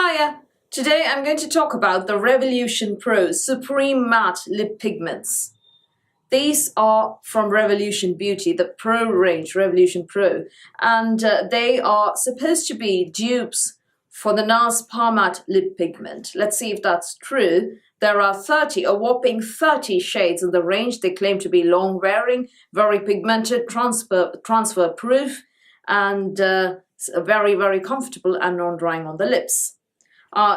Hiya! Today I'm going to talk about the Revolution Pro Supreme Matte Lip Pigments. These are from Revolution Beauty, the Pro range, Revolution Pro, and they are supposed to be dupes for the NARS Matte Lip Pigment. Let's see if that's true. There are a whopping 30 shades in the range. They claim to be long-wearing, very pigmented, transfer-proof, and very, very comfortable and non-drying on the lips.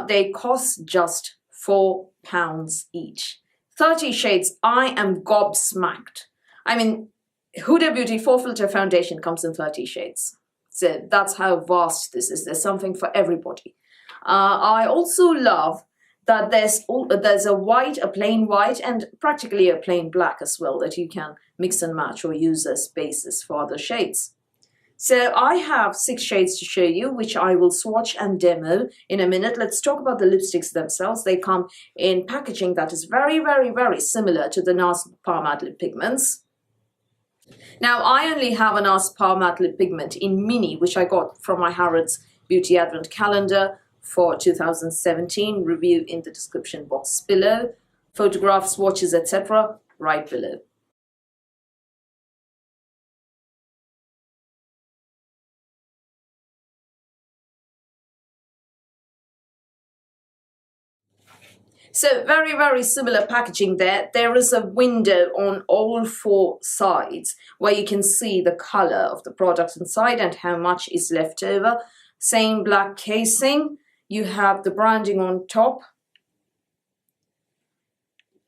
They cost just £4 each. 30 shades. I am gobsmacked. I mean, Huda Beauty 4-filter foundation comes in 30 shades. So that's how vast this is. There's something for everybody. I also love that there's a white, a plain white, and practically a plain black as well that you can mix and match or use as basis for other shades. So I have 6 shades to show you, which I will swatch and demo in a minute. Let's talk about the lipsticks themselves. They come in packaging that is very, very, very similar to the NARS Matte Lip Pigments. Now, I only have a NARS Matte Lip Pigment in Mini, which I got from my Harrods Beauty Advent Calendar for 2017. Review in the description box below. Photographs, swatches, etc. right below. So very, very similar packaging there. There is a window on all 4 sides where you can see the color of the product inside and how much is left over. Same black casing. You have the branding on top.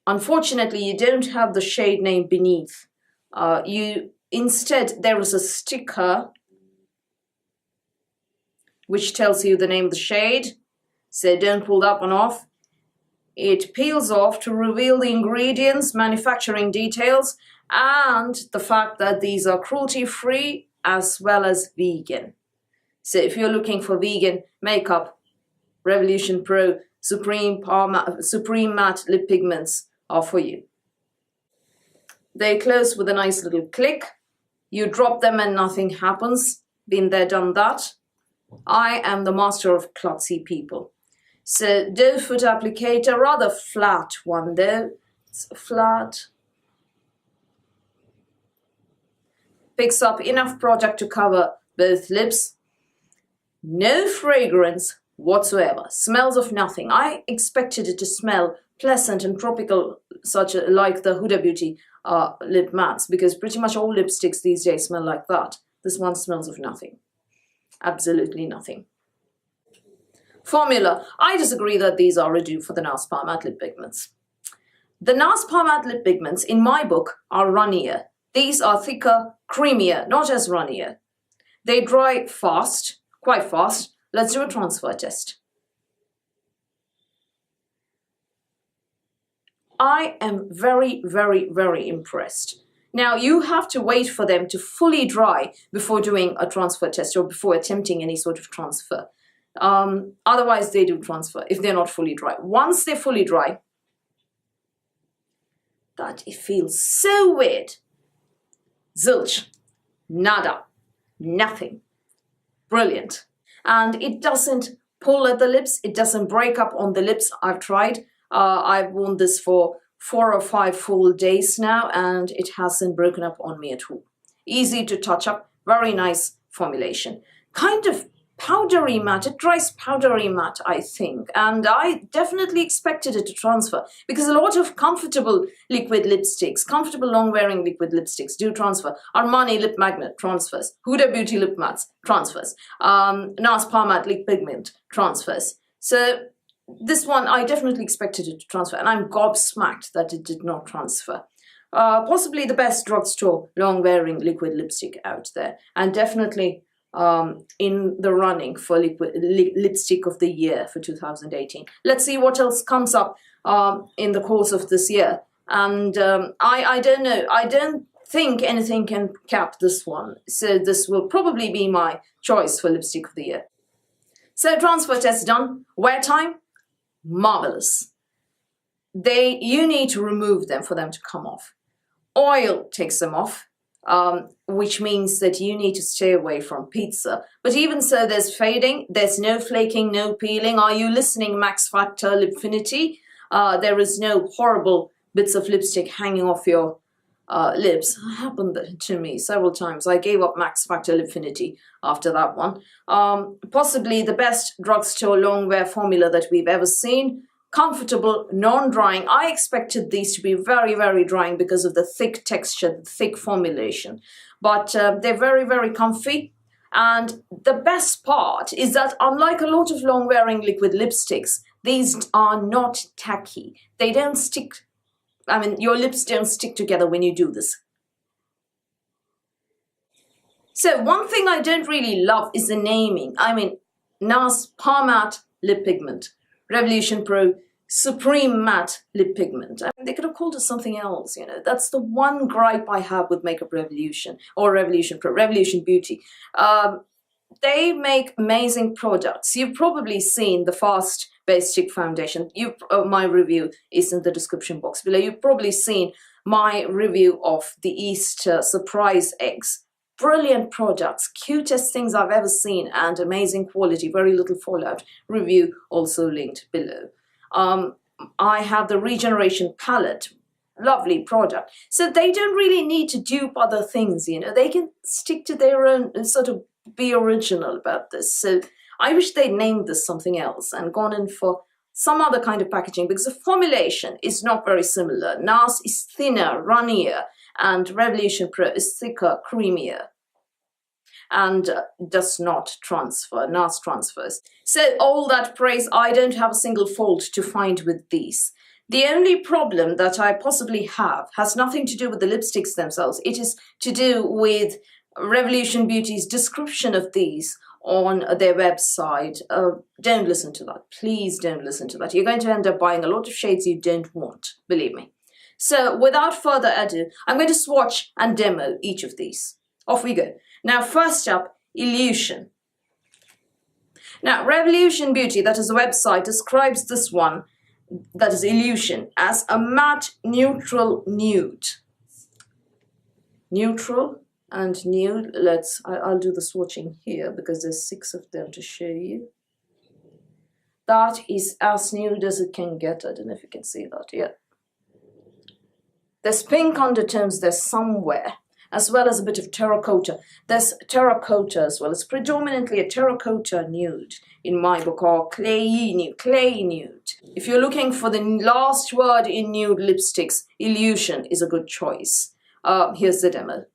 Unfortunately, you don't have the shade name beneath. Instead, there is a sticker which tells you the name of the shade. So don't pull that one off. It peels off to reveal the ingredients, manufacturing details, and the fact that these are cruelty-free as well as vegan. So if you're looking for vegan makeup, Revolution Pro Supreme Matte Lip Pigments are for you. They close with a nice little click. You drop them and nothing happens. Been there, done that. I am the master of klutzy people. So doe foot applicator, rather flat one though. It's flat. Picks up enough product to cover both lips. No fragrance whatsoever. Smells of nothing. I expected it to smell pleasant and tropical, like the Huda Beauty lip mattes, because pretty much all lipsticks these days smell like that. This one smells of nothing. Absolutely nothing. Formula. I disagree that these are a dupe for the NARS Matte Lip Pigments. The NARS Matte Lip Pigments, in my book, are runnier. These are thicker, creamier, not as runnier. They dry fast, quite fast. Let's do a transfer test. I am very, very, very impressed. Now, you have to wait for them to fully dry before doing a transfer test or before attempting any sort of transfer. Otherwise, they do transfer if they're not fully dry. Once they're fully dry, that it feels so weird. Zilch. Nada. Nothing. Brilliant. And it doesn't pull at the lips. It doesn't break up on the lips. I've tried. I've worn this for 4 or 5 full days now, and it hasn't broken up on me at all. Easy to touch up. Very nice formulation. Kind of powdery matte. It dries powdery matte, I think, and I definitely expected it to transfer because a lot of comfortable liquid lipsticks, comfortable long-wearing liquid lipsticks do transfer. Armani Lip Magnet transfers. Huda Beauty Lip Mattes transfers. NARS Matte Lip Pigment transfers. So this one, I definitely expected it to transfer, and I'm gobsmacked that it did not transfer. Possibly the best drugstore long-wearing liquid lipstick out there, and definitely in the running for lipstick of the year for 2018. Let's see what else comes up in the course of this year. And I don't know. I don't think anything can cap this one. So this will probably be my choice for lipstick of the year. So transfer test done. Wear time? Marvelous. You need to remove them for them to come off. Oil takes them off. which means that you need to stay away from pizza. But even so, there's fading, there's no flaking, no peeling. Are you listening, Max Factor Lipfinity? There is no horrible bits of lipstick hanging off your lips. It happened to me several times. I gave up Max Factor Lipfinity after that one. Possibly the best drugstore longwear formula that we've ever seen. Comfortable, non-drying. I expected these to be very, very drying because of the thick texture, the thick formulation. But they're very, very comfy. And the best part is that unlike a lot of long-wearing liquid lipsticks, these are not tacky. They don't stick, your lips don't stick together when you do this. So one thing I don't really love is the naming. NARS Par Matte Lip Pigment, Revolution Pro Supreme Matte Lip Pigment. They could have called it something else, That's the one gripe I have with Makeup Revolution or Revolution Pro, Revolution Beauty. They make amazing products. You've probably seen the Fast Base Stick Foundation. My review is in the description box below. You've probably seen my review of the Easter Surprise Eggs. Brilliant products, cutest things I've ever seen, and amazing quality, very little fallout. Review also linked below. I have the Regeneration Palette, lovely product. So they don't really need to dupe other things, They can stick to their own and sort of be original about this. So I wish they'd named this something else and gone in for some other kind of packaging, because the formulation is not very similar. NARS is thinner, runnier, and Revolution Pro is thicker, creamier, and does not transfer. NARS transfers. So all that praise, I don't have a single fault to find with these. The only problem that I possibly have has nothing to do with the lipsticks themselves. It is to do with Revolution Beauty's description of these on their website. Don't listen to that. Please don't listen to that. You're going to end up buying a lot of shades you don't want, believe me. So without further ado, I'm going to swatch and demo each of these. Off we go. Now, first up, Illusion. Now, Revolution Beauty, that is the website, describes this one, that is Illusion, as a matte neutral nude. Neutral and nude. I'll do the swatching here because there's 6 of them to show you. That is as nude as it can get. I don't know if you can see that yet. There's pink undertones there somewhere, as well as a bit of terracotta. There's terracotta as well. It's predominantly a terracotta nude in my book, or clay nude. If you're looking for the last word in nude lipsticks, Illusion is a good choice. Here's the demo.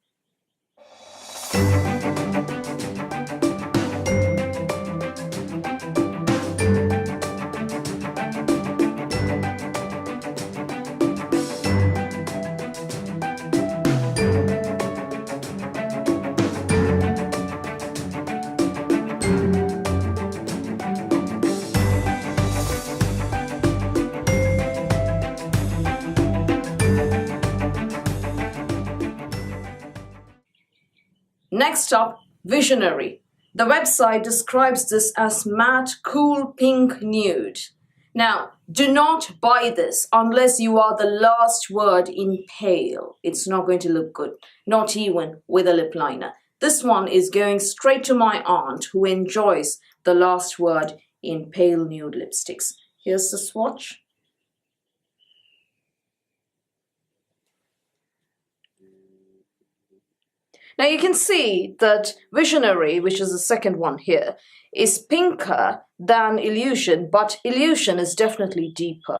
Next up, Visionary. The website describes this as matte, cool pink nude. Now, do not buy this unless you are the last word in pale. It's not going to look good, not even with a lip liner. This one is going straight to my aunt, who enjoys the last word in pale nude lipsticks. Here's the swatch. Now you can see that Visionary, which is the second one here, is pinker than Illusion, but Illusion is definitely deeper.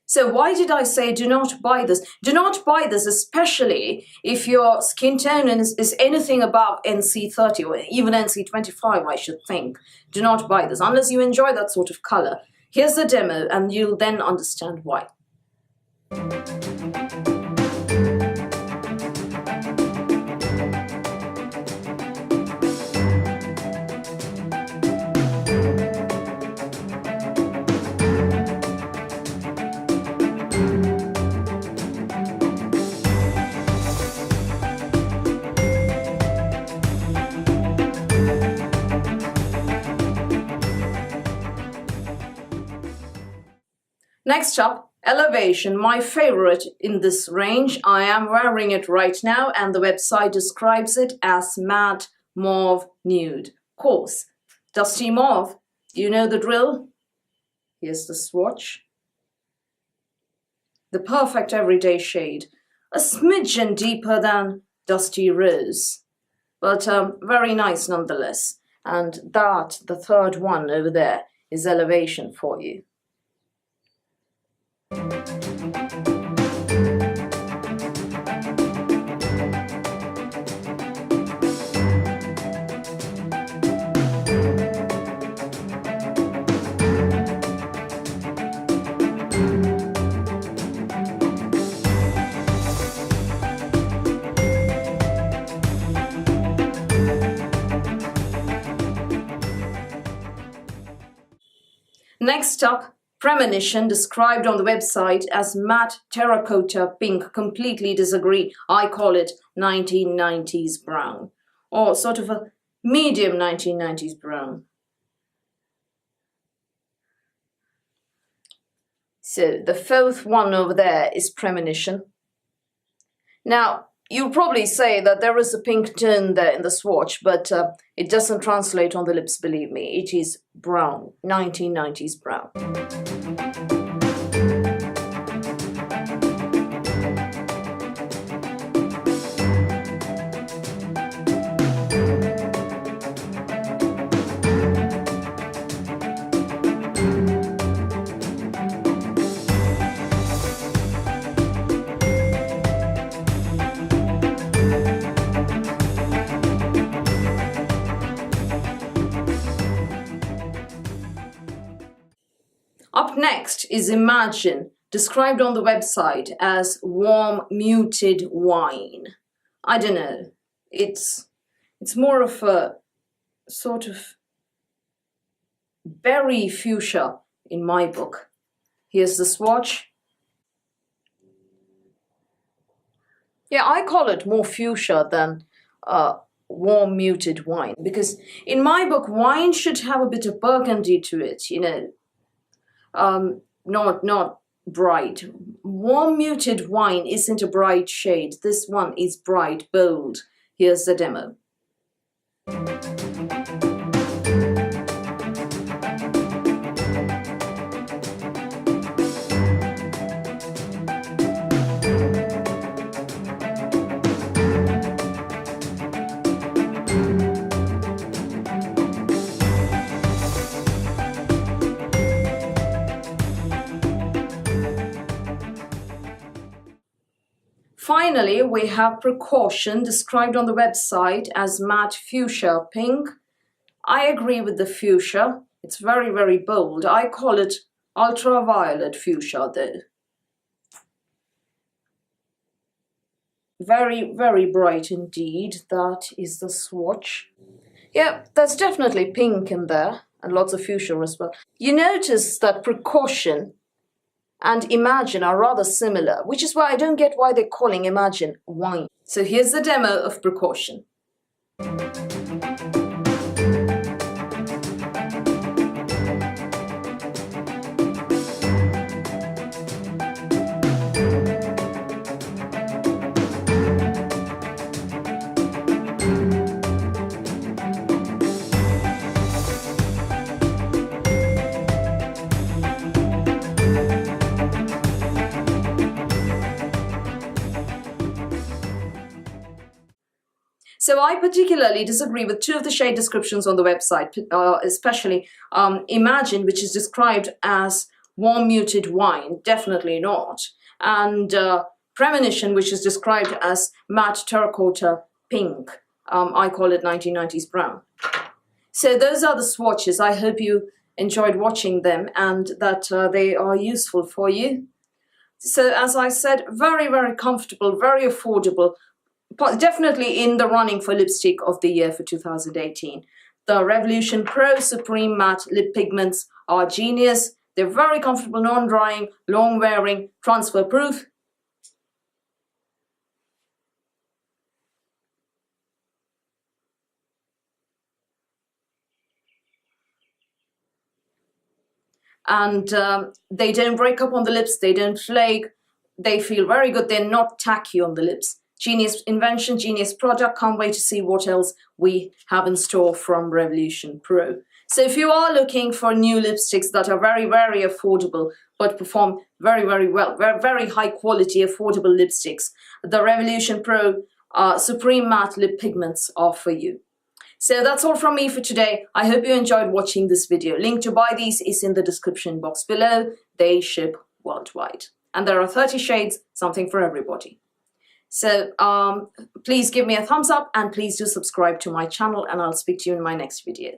So why did I say do not buy this? Do not buy this, especially if your skin tone is anything above NC30 or even NC25, I should think. Do not buy this unless you enjoy that sort of color. Here's the demo and you'll then understand why. Next up, Elevation, my favorite in this range. I am wearing it right now and the website describes it as matte mauve nude. Course, dusty mauve, you know the drill? Here's the swatch. The perfect everyday shade. A smidgen deeper than dusty rose, but very nice nonetheless. And that, the third one over there, is elevation for you. Next up, Premonition, described on the website as matte terracotta pink. Completely disagree. I call it 1990s brown, or sort of a medium 1990s brown. So the fourth one over there is Premonition. Now, you'll probably say that there is a pink tone there in the swatch, but it doesn't translate on the lips, believe me. It is brown, 1990s brown. Up next is Imagine, described on the website as warm muted wine. I don't know, it's more of a sort of berry fuchsia in my book. Here's the swatch. Yeah, I call it more fuchsia than warm muted wine, because in my book wine should have a bit of burgundy to it, you know. Not bright. Warm muted wine isn't a bright shade. This one is bright, bold. Here's the demo. Finally, we have Precaution, described on the website as matte fuchsia pink. I agree with the fuchsia. It's very, very bold. I call it ultraviolet fuchsia though. Very, very bright indeed. That is the swatch. Yeah, there's definitely pink in there and lots of fuchsia as well. You notice that Precaution and Imagine are rather similar, which is why I don't get why they're calling Imagine wine. So here's the demo of Precaution. So I particularly disagree with two of the shade descriptions on the website, especially Imagine, which is described as warm muted wine, definitely not, and Premonition, which is described as matte terracotta pink. I call it 1990s brown. So those are the swatches. I hope you enjoyed watching them and that they are useful for you. So as I said, very, very comfortable, very affordable, definitely in the running for lipstick of the year for 2018. The Revolution Pro Supreme Matte Lip Pigments are genius. They're very comfortable, non-drying, long-wearing, transfer-proof. and they don't break up on the lips, they don't flake, they feel very good, they're not tacky on the lips. Genius invention, genius product. Can't wait to see what else we have in store from Revolution Pro. So if you are looking for new lipsticks that are very, very affordable but perform very, very well, very, very high quality, affordable lipsticks, the Revolution Pro Supreme Matte Lip Pigments are for you. So that's all from me for today. I hope you enjoyed watching this video. Link to buy these is in the description box below. They ship worldwide. And there are 30 shades, something for everybody. So please give me a thumbs up and please do subscribe to my channel, and I'll speak to you in my next video.